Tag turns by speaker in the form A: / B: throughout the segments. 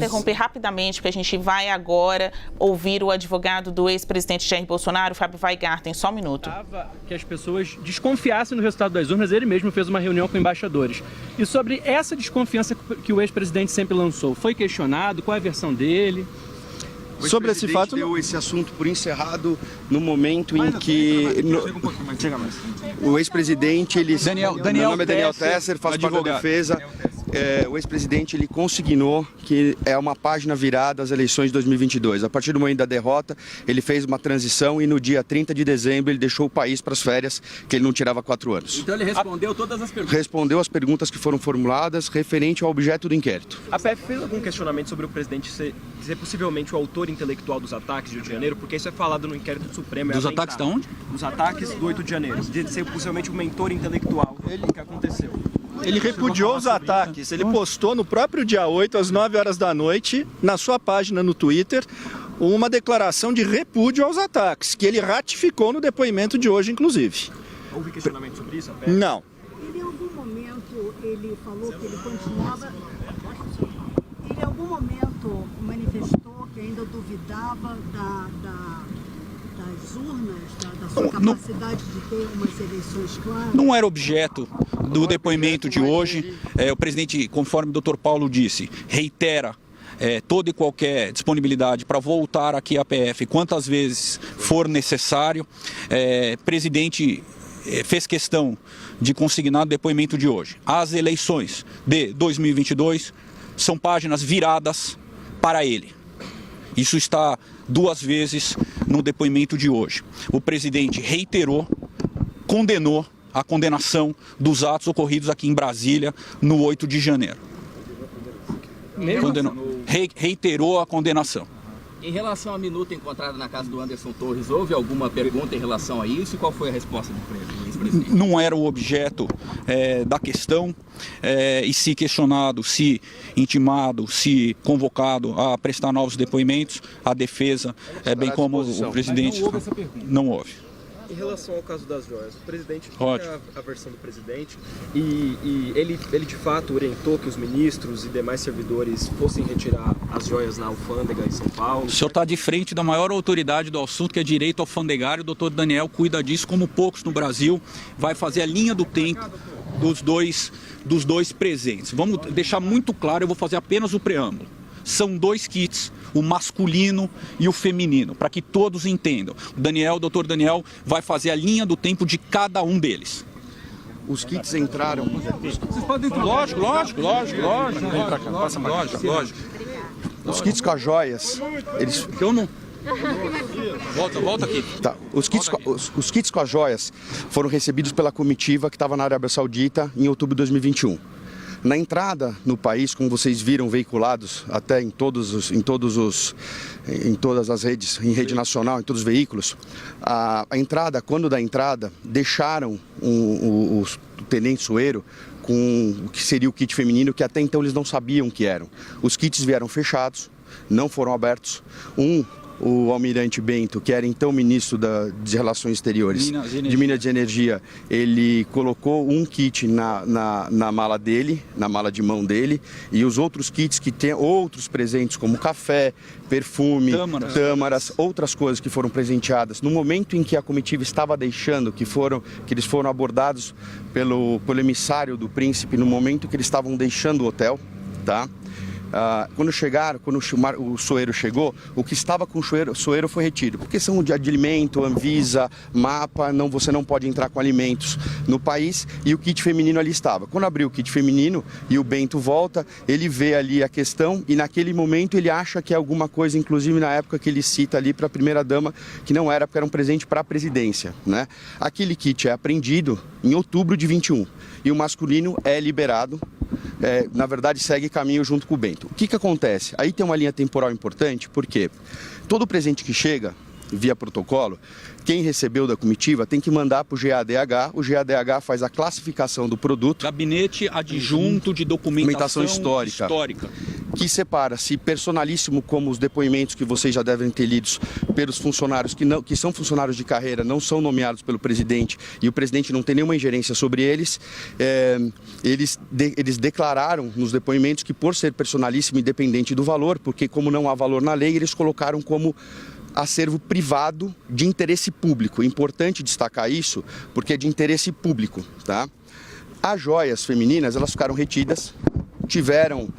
A: interromper rapidamente, porque a gente vai agora ouvir o advogado do ex-presidente Jair Bolsonaro, Fábio Weingarten. Só um minuto.
B: Que as pessoas desconfiassem do resultado das urnas, ele mesmo fez uma reunião com embaixadores. E sobre essa desconfiança que o ex-presidente sempre lançou, foi questionado? Qual é a versão dele?
C: Sobre esse fato, deu esse assunto por encerrado no momento em que o ex-presidente, ele... Meu nome é Daniel Tesser, faço parte da defesa. O ex-presidente, ele consignou que é uma página virada às eleições de 2022. A partir do momento da derrota, ele fez uma transição e no dia 30 de dezembro ele deixou o país para as férias, que ele não tirava 4 anos.
D: Então ele respondeu todas as perguntas?
C: Respondeu as perguntas que foram formuladas referente ao objeto do inquérito.
E: A PF fez algum questionamento sobre o presidente ser possivelmente o autor intelectual dos ataques de 8 de janeiro? Porque isso é falado no inquérito do Supremo.
D: Dos ataques de onde?
E: Dos ataques do 8 de janeiro. De ser possivelmente o mentor intelectual do que aconteceu.
F: Ele repudiou os ataques. Ele postou no próprio dia 8, às 9 horas da noite, na sua página no Twitter, uma declaração de repúdio aos ataques, que ele ratificou no depoimento de hoje, inclusive.
E: Houve questionamento sobre isso?
F: Não.
G: Ele, em algum momento, ele falou que ele continuava... Ele, em algum momento, manifestou que ainda duvidava das urnas, da sua capacidade de ter umas eleições claras?
D: Não era objeto do depoimento de hoje. O presidente, conforme o Dr. Paulo disse, reitera toda e qualquer disponibilidade para voltar aqui à PF quantas vezes for necessário. O presidente fez questão de consignar o depoimento de hoje. As eleições de 2022 são páginas viradas para ele. Isso está 2 vezes no depoimento de hoje. O presidente reiterou, condenou a condenação dos atos ocorridos aqui em Brasília no 8 de janeiro. Reiterou a condenação.
H: Em relação à minuta encontrada na casa do Anderson Torres, houve alguma pergunta em relação a isso e qual foi a resposta do ex-presidente?
D: Não era o objeto da questão e se questionado, se intimado, se convocado a prestar novos depoimentos, a defesa, bem como o presidente,
E: não houve essa pergunta.
D: Não houve.
E: Em relação ao caso das joias, o presidente, qual é a versão do presidente? E ele de fato orientou que os ministros e demais servidores fossem retirar as joias na alfândega em São Paulo?
D: O senhor está de frente da maior autoridade do assunto, que é direito alfandegário. O doutor Daniel cuida disso como poucos no Brasil. Vai fazer a linha do tempo dos dois presentes. Vamos deixar muito claro, eu vou fazer apenas o preâmbulo. São 2 kits, o masculino e o feminino, para que todos entendam. O doutor Daniel vai fazer a linha do tempo de cada um deles.
C: Os kits entraram...
D: Lógico. Vem pra cá, passa pra cá. Lógico.
C: Os kits com as joias, eles...
D: Eu não... Volta aqui.
C: Tá. Os kits com as joias foram recebidos pela comitiva que estava na Arábia Saudita em outubro de 2021. Na entrada no país, como vocês viram veiculados até em todas as redes, em rede nacional, em todos os veículos, quando da entrada, deixaram o tenente Soeiro com o que seria o kit feminino, que até então eles não sabiam o que eram. Os kits vieram fechados, não foram abertos. O almirante Bento, que era então ministro de Relações Exteriores de Minas e Energia, ele colocou um kit na mala dele, na mala de mão dele, e os outros kits que tem outros presentes como café, perfume, tâmaras, outras coisas que foram presenteadas. No momento em que a comitiva estava deixando, que eles foram abordados pelo emissário do príncipe, no momento que eles estavam deixando o hotel, tá? Quando o Soeiro chegou, o que estava com o Soeiro foi retido. Por questão de alimento, Anvisa, mapa, você não pode entrar com alimentos no país, e o kit feminino ali estava. Quando abriu o kit feminino e o Bento volta, ele vê ali a questão e naquele momento ele acha que é alguma coisa, inclusive na época que ele cita ali para a primeira-dama, que não era, porque era um presente para a presidência, né? Aquele kit é apreendido em outubro de 21 e o masculino é liberado. Na verdade, segue caminho junto com o Bento. O que acontece? Aí tem uma linha temporal importante, porque todo presente que chega via protocolo, quem recebeu da comitiva tem que mandar para o GADH, o GADH faz a classificação do produto.
D: Gabinete Adjunto de Documentação Histórica.
C: que separa-se personalíssimo, como os depoimentos que vocês já devem ter lidos pelos funcionários que são funcionários de carreira, não são nomeados pelo presidente e o presidente não tem nenhuma ingerência sobre eles. Eles declararam nos depoimentos que, por ser personalíssimo, independente do valor, porque como não há valor na lei, eles colocaram como acervo privado de interesse público. Importante destacar isso, porque é de interesse público, tá? As joias femininas, elas ficaram retidas. Tiveram,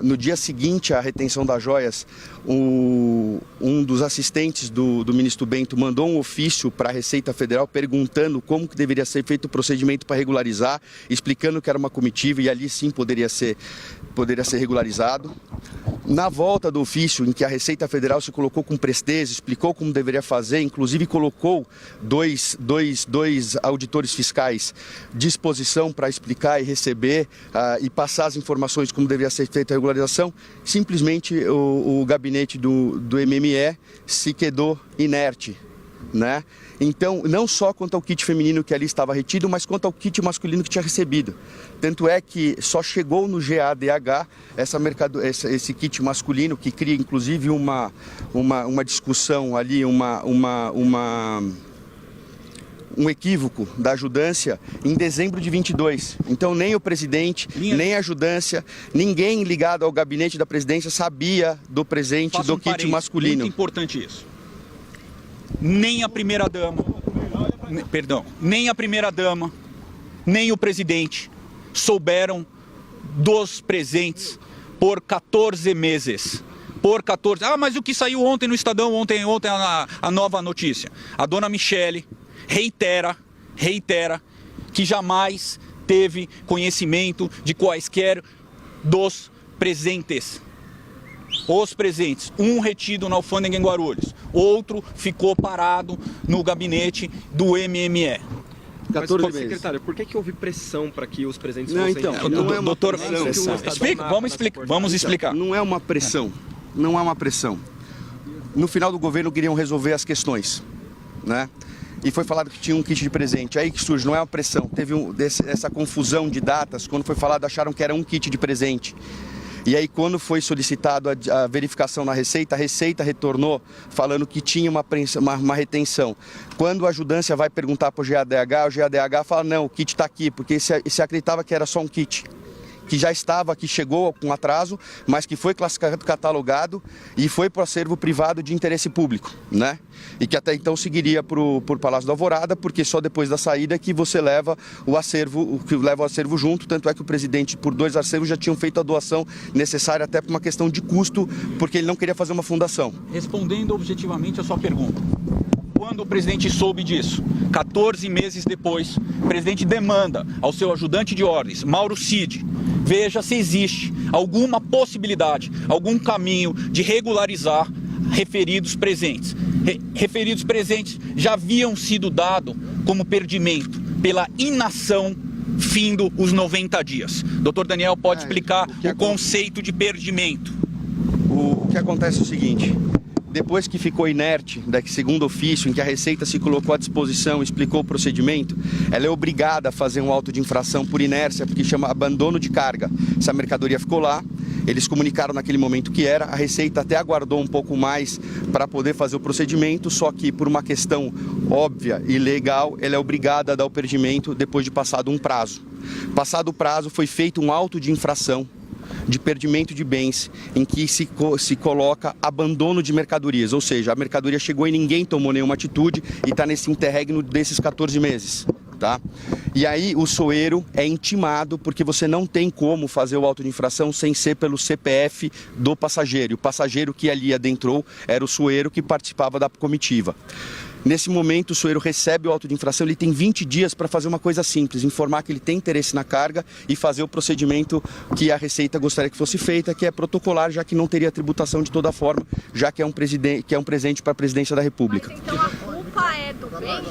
C: no dia seguinte à retenção das joias, um dos assistentes do ministro Bento mandou um ofício para a Receita Federal perguntando como que deveria ser feito o procedimento para regularizar, explicando que era uma comitiva e ali sim poderia ser regularizado. Na volta do ofício, em que a Receita Federal se colocou com presteza, explicou como deveria fazer, inclusive colocou dois auditores fiscais de exposição para explicar e receber e passar as informações como deveria ser feita a regularização, simplesmente o gabinete do MME se quedou inerte, né? Então, não só quanto ao kit feminino que ali estava retido, mas quanto ao kit masculino que tinha recebido. Tanto é que só chegou no GADH esse kit masculino, que cria inclusive uma discussão ali, um equívoco da ajudância em dezembro de 22. Então nem o presidente, nem a ajudância, ninguém ligado ao gabinete da presidência sabia do presente do kit masculino.
D: Muito importante isso. Nem a primeira-dama, nem o presidente souberam dos presentes por 14 meses. Mas o que saiu ontem no Estadão, ontem a nova notícia. A dona Michele reitera que jamais teve conhecimento de quaisquer dos presentes. Os presentes, um retido na alfândega em Guarulhos, outro ficou parado no gabinete do MME.
E: Mas, secretário, por que houve pressão para que os presentes fossem retirados?
C: Não é uma
D: doutor,
C: pressão.
D: Vamos explicar.
C: Não é uma pressão. Não é uma pressão. No final do governo queriam resolver as questões, né? E foi falado que tinha um kit de presente. Aí que surge, não é uma pressão. Teve essa confusão de datas. Quando foi falado, acharam que era um kit de presente. E aí, quando foi solicitado a verificação na Receita, a Receita retornou falando que tinha uma retenção. Quando a ajudância vai perguntar para o GADH fala, não, o kit está aqui, porque se acreditava que era só um kit, que já estava, que chegou com atraso, mas que foi classificado, catalogado e foi para o acervo privado de interesse público, né? E que até então seguiria por Palácio da Alvorada, porque só depois da saída que você leva o acervo junto, tanto é que o presidente, por 2 acervos, já tinham feito a doação necessária até por uma questão de custo, porque ele não queria fazer uma fundação.
D: Respondendo objetivamente a sua pergunta. Quando o presidente soube disso, 14 meses depois, o presidente demanda ao seu ajudante de ordens, Mauro Cid, veja se existe alguma possibilidade, algum caminho de regularizar referidos presentes. Referidos presentes já haviam sido dados como perdimento pela inação findo os 90 dias. Dr. Daniel pode explicar o conceito de perdimento.
C: O que acontece é o seguinte... Depois que ficou inerte, segundo ofício, em que a Receita se colocou à disposição, explicou o procedimento, ela é obrigada a fazer um auto de infração por inércia, porque chama abandono de carga. Essa mercadoria ficou lá, eles comunicaram naquele momento que era, a Receita até aguardou um pouco mais para poder fazer o procedimento, só que por uma questão óbvia e legal, ela é obrigada a dar o perdimento depois de passado um prazo. Passado o prazo, foi feito um auto de infração de perdimento de bens, em que se coloca abandono de mercadorias, ou seja, a mercadoria chegou e ninguém tomou nenhuma atitude e está nesse interregno desses 14 meses. Tá? E aí o SOERO é intimado, porque você não tem como fazer o auto de infração sem ser pelo CPF do passageiro. E o passageiro que ali adentrou era o SOERO que participava da comitiva. Nesse momento, o SOERO recebe o auto de infração, ele tem 20 dias para fazer uma coisa simples, informar que ele tem interesse na carga e fazer o procedimento que a Receita gostaria que fosse feita, que é protocolar, já que não teria tributação de toda forma, já que é um presente para a Presidência da República.
I: Mas então a culpa é do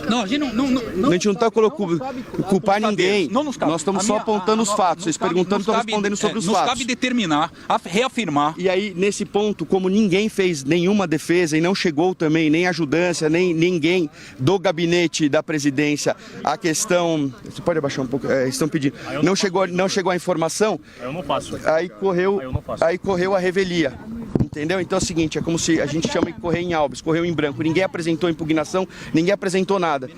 D: Não, a gente
C: A gente não está culpar ninguém.
D: Não nos cabe.
C: Nós estamos só apontando os fatos. Vocês perguntando, estão respondendo sobre os fatos.
D: Nos cabe determinar, reafirmar.
C: E aí, nesse ponto, como ninguém fez nenhuma defesa e não chegou também nem ajudância, nem ninguém do gabinete da presidência, a questão... Você pode abaixar um pouco? Estão pedindo. Não chegou a informação?
I: Eu não faço.
C: Aí correu a revelia. Entendeu? Então é o seguinte, é como se a gente chama de correr em albis, correu em branco. Ninguém apresentou impugnação, ninguém apresentou nada.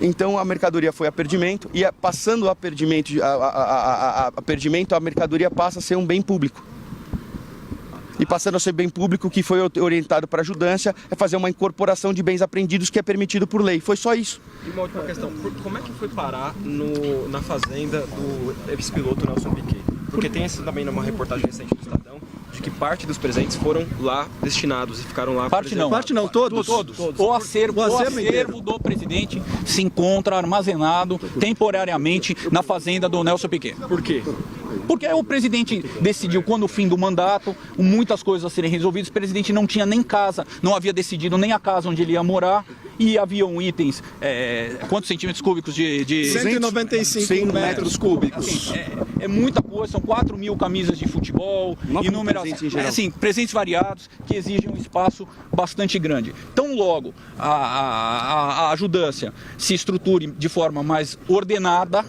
C: Então a mercadoria foi a perdimento e passando a perdimento, a mercadoria passa a ser um bem público. E passando a ser bem público, o que foi orientado para a ajudância é fazer uma incorporação de bens apreendidos que é permitido por lei. Foi só isso.
E: E uma última questão, como é que foi parar na fazenda do ex-piloto Nelson Piquet? Porque tem também numa reportagem recente do Estadão, de que parte dos presentes foram lá destinados e ficaram lá...
D: Parte não, todos. O acervo do presidente se encontra armazenado temporariamente na fazenda do Nelson Piquet.
E: Por quê?
D: Porque o presidente decidiu, quando o fim do mandato, muitas coisas a serem resolvidas, o presidente não tinha nem casa, não havia decidido nem a casa onde ele ia morar, e haviam itens, quantos centímetros cúbicos de
F: 195 metros cúbicos.
D: É muita coisa, são 4.000 camisas de futebol, inúmeras, presentes variados, que exigem um espaço bastante grande. Tão logo a ajudância se estruture de forma mais ordenada,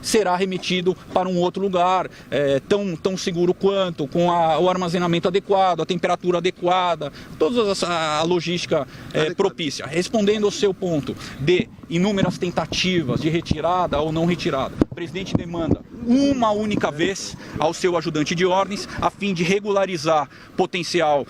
D: será remetido para um outro lugar, tão seguro quanto, com o armazenamento adequado, a temperatura adequada, toda a logística propícia. Respondendo ao seu ponto de inúmeras tentativas de retirada ou não retirada, o presidente demanda uma única vez ao seu ajudante de ordens, a fim de regularizar potencial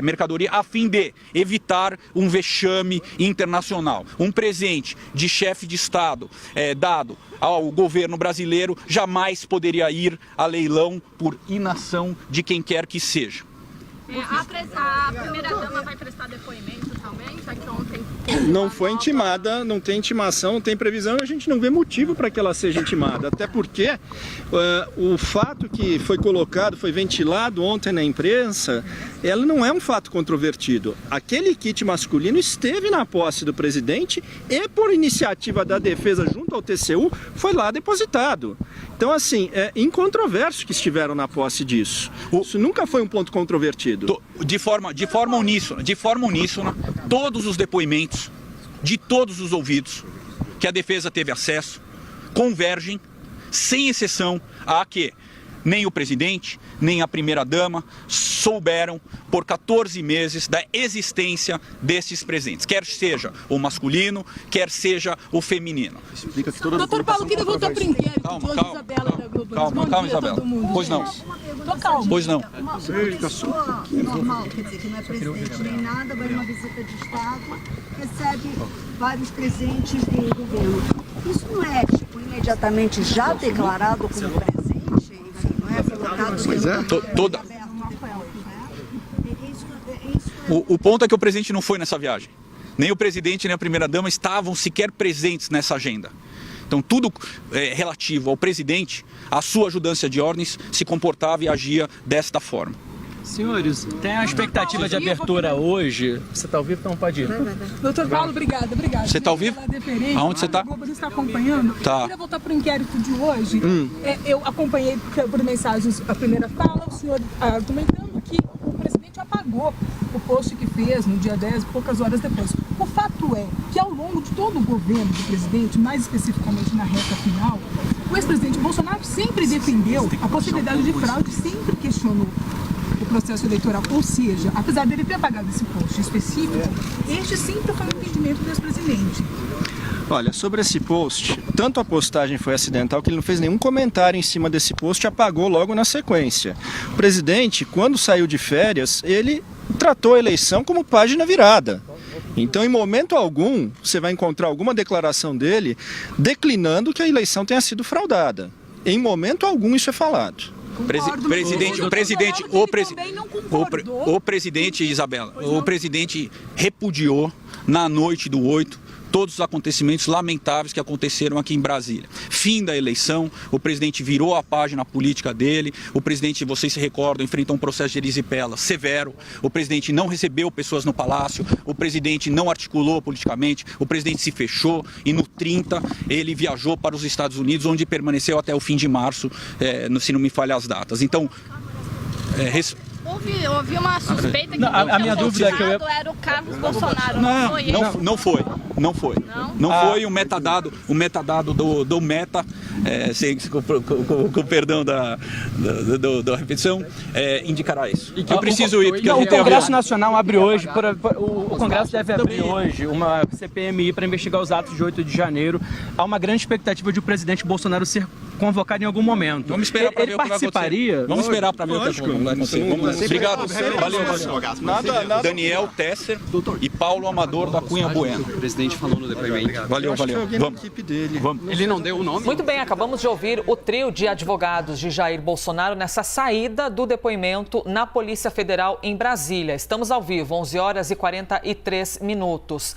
D: mercadoria, a fim de evitar um vexame internacional. Um presente de chefe de Estado dado ao governo brasileiro jamais poderia ir a leilão por inação de quem quer que seja.
J: A primeira-dama vai prestar depoimento também, já que ontem...
F: Não foi intimada, não tem intimação, não tem previsão, a gente não vê motivo para que ela seja intimada. Até porque o fato que foi colocado, foi ventilado ontem na imprensa, ela não é um fato controvertido. Aquele kit masculino esteve na posse do presidente e, por iniciativa da defesa junto ao TCU, foi lá depositado. Então, assim, é incontroverso que estiveram na posse disso. Isso nunca foi um ponto controvertido.
D: De forma uníssona, todos os depoimentos de todos os ouvidos que a defesa teve acesso convergem, sem exceção, a que nem o presidente, nem a primeira-dama souberam por 14 meses da existência desses presentes, quer seja o masculino, quer seja o feminino.
J: Doutor Paulo, queria voltar para o inquérito de hoje, Isabela da Globo.
D: Calma, Isabela. Pois não. Pois não.
G: Uma pessoa normal, quer dizer, que não é presidente nem nada, vai numa visita de Estado, recebe vários presentes do governo. Isso não é, imediatamente já declarado como presente? Enfim, não é colocado...
D: O ponto é que o presidente não foi nessa viagem. Nem o presidente nem a primeira-dama estavam sequer presentes nessa agenda. Então, tudo relativo ao presidente, a sua ajudância de ordens, se comportava e agia desta forma.
B: Senhores, tem a expectativa de abertura hoje. Você está ao vivo? Então pode ir.
J: Doutor Paulo, obrigada.
D: Você está ao vivo? Aonde você está?
J: Você está acompanhando?
D: Tá.
J: Eu queria voltar para o inquérito de hoje. Eu acompanhei por mensagens a primeira fala, o senhor argumentando que o presidente apagou o post que fez no dia 10, poucas horas depois. O fato é que ao longo de todo o governo do presidente, mais especificamente na reta final, o ex-presidente Bolsonaro sempre defendeu a possibilidade de fraude, sempre questionou o processo eleitoral, ou seja, apesar dele ter apagado esse post específico, este sempre foi o entendimento do ex-presidente.
F: Olha, sobre esse post, tanto a postagem foi acidental que ele não fez nenhum comentário em cima desse post e apagou logo na sequência. O presidente, quando saiu de férias, ele tratou a eleição como página virada. Então, em momento algum, você vai encontrar alguma declaração dele declinando que a eleição tenha sido fraudada. Em momento algum isso é falado.
D: O presidente, Isabela, o presidente repudiou na noite do 8 todos os acontecimentos lamentáveis que aconteceram aqui em Brasília. Fim da eleição, o presidente virou a página política dele, o presidente, vocês se recordam, enfrentou um processo de erisipela severo, o presidente não recebeu pessoas no palácio, o presidente não articulou politicamente, o presidente se fechou e no 30 ele viajou para os Estados Unidos, onde permaneceu até o fim de março, se não me falha as datas. Então,
I: Houve uma suspeita que
B: a minha dúvida é que
I: era o Carlos Bolsonaro,
D: não foi. Não foi o metadado do Meta, com perdão da repetição, indicará isso. Eu preciso ir, porque
B: o Congresso Nacional abre hoje, o Congresso deve abrir hoje uma CPMI para investigar os atos de 8 de janeiro. Há uma grande expectativa de o presidente Bolsonaro ser convocado em algum momento.
D: Vamos esperar para ver o que vai
B: participaria?
D: Vamos esperar para ver o que vai acontecer. Obrigado. Valeu. Daniel Tesser e Paulo Amador da Cunha Bueno.
E: O presidente falou no depoimento.
D: Valeu.
F: Vamos. Equipe dele.
E: Ele não deu o nome?
K: Muito bem, acabamos de ouvir o trio de advogados de Jair Bolsonaro nessa saída do depoimento na Polícia Federal em Brasília. Estamos ao vivo, 11 horas e 43 minutos.